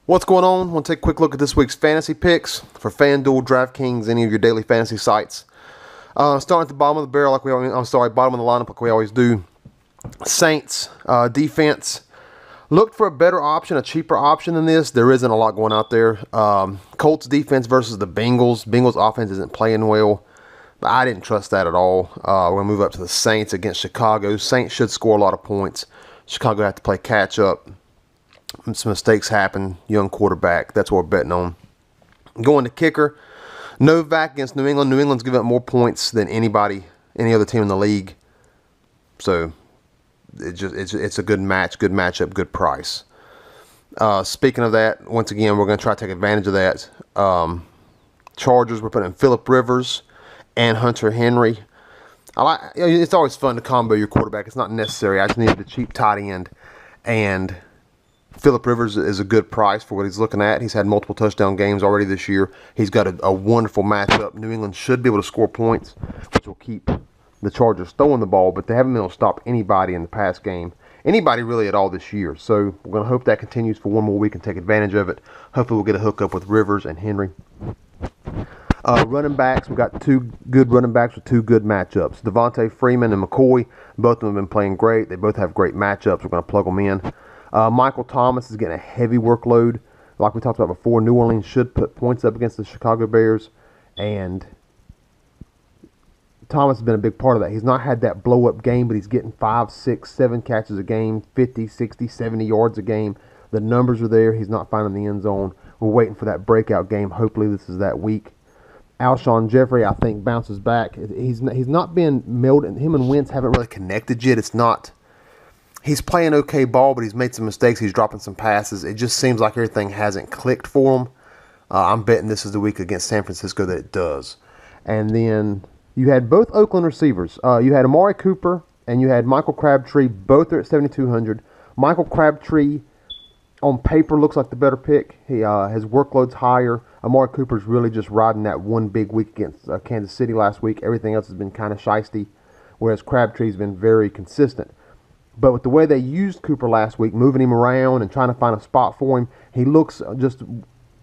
What's going on? I want to take a quick look at this week's fantasy picks for Fanduel, DraftKings, any of your daily fantasy sites. Starting at the bottom of the barrel, bottom of the lineup, like we always do. Saints defense. Looked for a better option, a cheaper option than this. There isn't a lot going out there. Colts defense versus the Bengals. Bengals offense isn't playing well, but I didn't trust that at all. We're going to move up to the Saints against Chicago. Saints should score a lot of points. Chicago have to play catch up. Some mistakes happen. Young quarterback. That's what we're betting on. Going to kicker. Novak against New England. New England's giving up more points than any other team in the league. So it's a good match, good matchup, good price. Speaking of that, once again, we're going to try to take advantage of that. Chargers, we're putting in Phillip Rivers and Hunter Henry. It's always fun to combo your quarterback. It's not necessary. I just needed a cheap tight end, and Phillip Rivers is a good price for what he's looking at. He's had multiple touchdown games already this year. He's got a wonderful matchup. New England should be able to score points, which will keep the Chargers throwing the ball, but they haven't been able to stop anybody in the pass game. Anybody really at all this year. So we're going to hope that continues for one more week and take advantage of it. Hopefully we'll get a hookup with Rivers and Henry. Running backs, we've got two good running backs with two good matchups. Devontae Freeman and McCoy, both of them have been playing great. They both have great matchups. We're going to plug them in. Michael Thomas is getting a heavy workload. Like we talked about before, New Orleans should put points up against the Chicago Bears, and Thomas has been a big part of that. He's not had that blow-up game, but he's getting 5, 6, 7 catches a game, 50, 60, 70 yards a game. The numbers are there. He's not finding the end zone. We're waiting for that breakout game. Hopefully this is that week. Alshon Jeffrey, I think, bounces back. He's not been melded. Him and Wentz haven't really connected yet. It's not... He's playing okay ball, but he's made some mistakes. He's dropping some passes. It just seems like everything hasn't clicked for him. I'm betting this is the week against San Francisco that it does. And then you had both Oakland receivers. You had Amari Cooper and you had Michael Crabtree. Both are at 7,200. Michael Crabtree, on paper, looks like the better pick. His workload's higher. Amari Cooper's really just riding that one big week against Kansas City last week. Everything else has been kind of shiesty, whereas Crabtree's been very consistent. But with the way they used Cooper last week, moving him around and trying to find a spot for him, he looks just,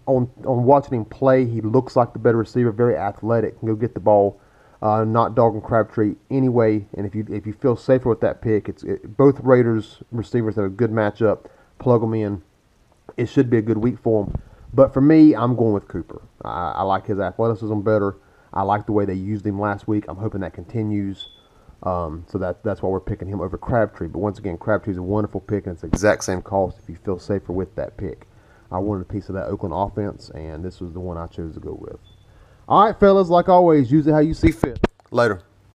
on watching him play, he looks like the better receiver, very athletic, can go get the ball, not dogging Crabtree anyway. And if you feel safer with that pick, both Raiders receivers have a good matchup. Plug them in. It should be a good week for them. But for me, I'm going with Cooper. I like his athleticism better. I like the way they used him last week. I'm hoping that continues. So that's why we're picking him over Crabtree. But once again, Crabtree's a wonderful pick, and it's the exact same cost if you feel safer with that pick. I wanted a piece of that Oakland offense, and this was the one I chose to go with. All right, fellas, like always, use it how you see fit. Later.